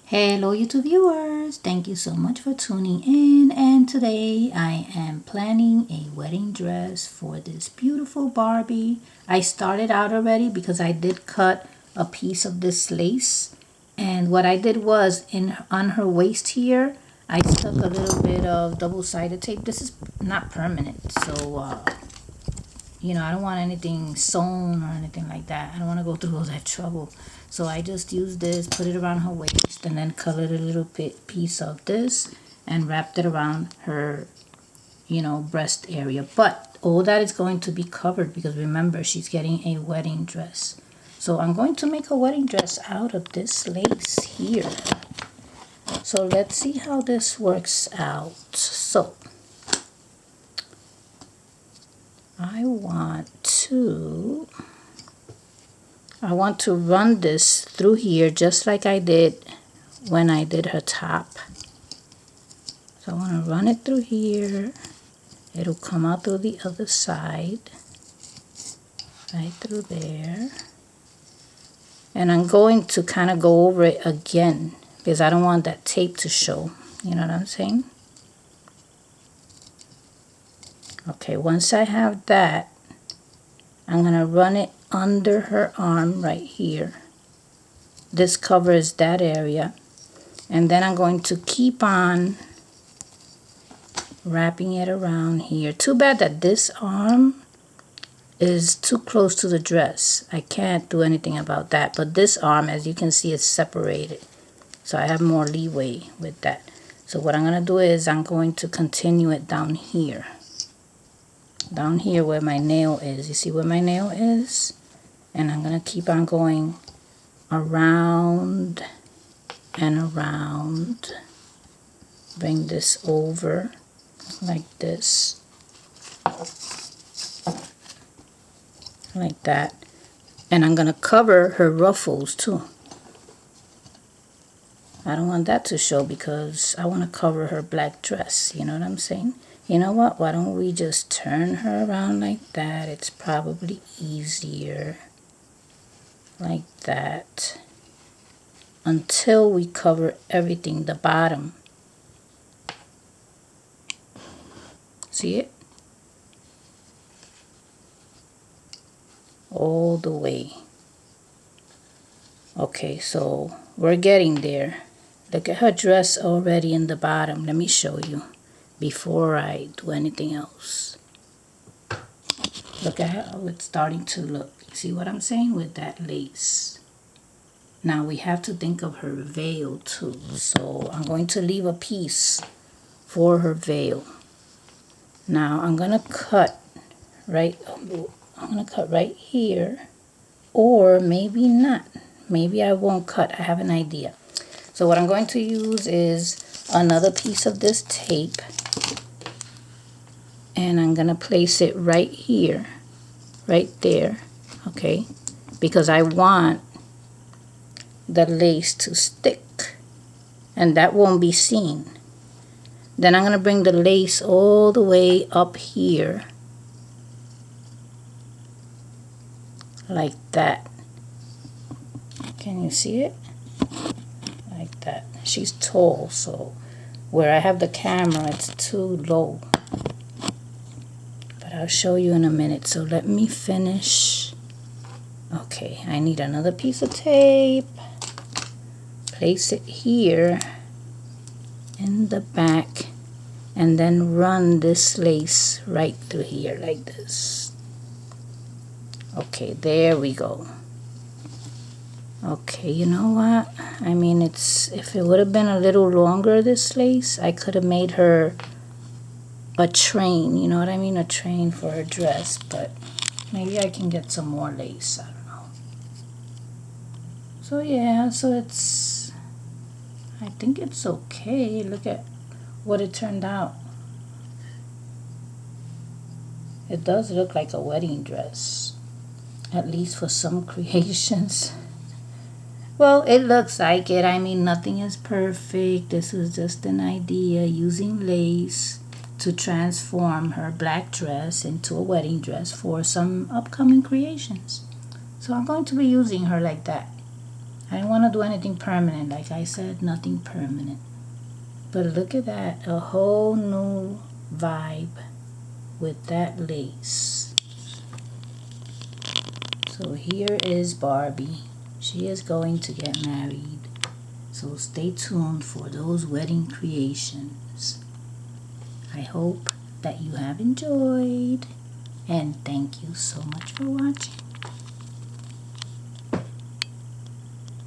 Hello YouTube viewers, thank you so much for tuning in, and today I am planning a wedding dress for this beautiful Barbie. I started out already because I did cut a piece of this lace, and what I did was on her waist here I stuck a little bit of double-sided tape. This is not permanent, so I don't want anything sewn or anything like that. I don't want to go through all that trouble. So I just used this, put it around her waist, and then colored a little piece of this and wrapped it around her, breast area. But all that is going to be covered because remember, she's getting a wedding dress. So I'm going to make a wedding dress out of this lace here. So let's see how this works out. So I want to run this through here just like I did when I did her top. So I want to run it through here. It'll come out through the other side, right through there. And I'm going to kind of go over it again because I don't want that tape to show. You know what I'm saying? Okay, once I have that, I'm going to run it under her arm right here. This covers that area. And then I'm going to keep on wrapping it around here. Too bad that this arm is too close to the dress. I can't do anything about that. But this arm, as you can see, is separated. So I have more leeway with that. So what I'm going to do is I'm going to continue it down here. Down here where my nail is. You see where my nail is? And I'm going to keep on going around and around. Bring this over like this. Like that. And I'm going to cover her ruffles too. I don't want that to show because I want to cover her black dress. You know what I'm saying? You know what? Why don't we just turn her around like that? It's probably easier. Like that. Until we cover everything, the bottom. See it? All the way. Okay, so we're getting there. Look at her dress already in the bottom. Let me show you before I do anything else. Look at how it's starting to look. See what I'm saying with that lace? Now we have to think of her veil too. So I'm going to leave a piece for her veil. Now I'm going to cut right here, or maybe not. Maybe I won't cut. I have an idea. So what I'm going to use is another piece of this tape, and I'm going to place it right here, right there, okay? Because I want the lace to stick, and that won't be seen. Then I'm going to bring the lace all the way up here, like that. Can you see it? Like that. She's tall, so where I have the camera, it's too low. But I'll show you in a minute. So let me finish. Okay, I need another piece of tape. Place it here in the back, and then run this lace right through here like this. Okay, there we go. Okay, you know what? I mean, if it would have been a little longer, this lace, I could have made her a train, you know what I mean? A train for her dress, but maybe I can get some more lace, I don't know. So yeah, I think it's okay. Look at what it turned out. It does look like a wedding dress, at least for some creations. Well, it looks like it. I mean, nothing is perfect. This was just an idea, using lace to transform her black dress into a wedding dress for some upcoming creations. So I'm going to be using her like that. I didn't want to do anything permanent. Like I said, nothing permanent. But look at that, a whole new vibe with that lace. So here is Barbie. She is going to get married. So stay tuned for those wedding creations. I hope that you have enjoyed, and thank you so much for watching.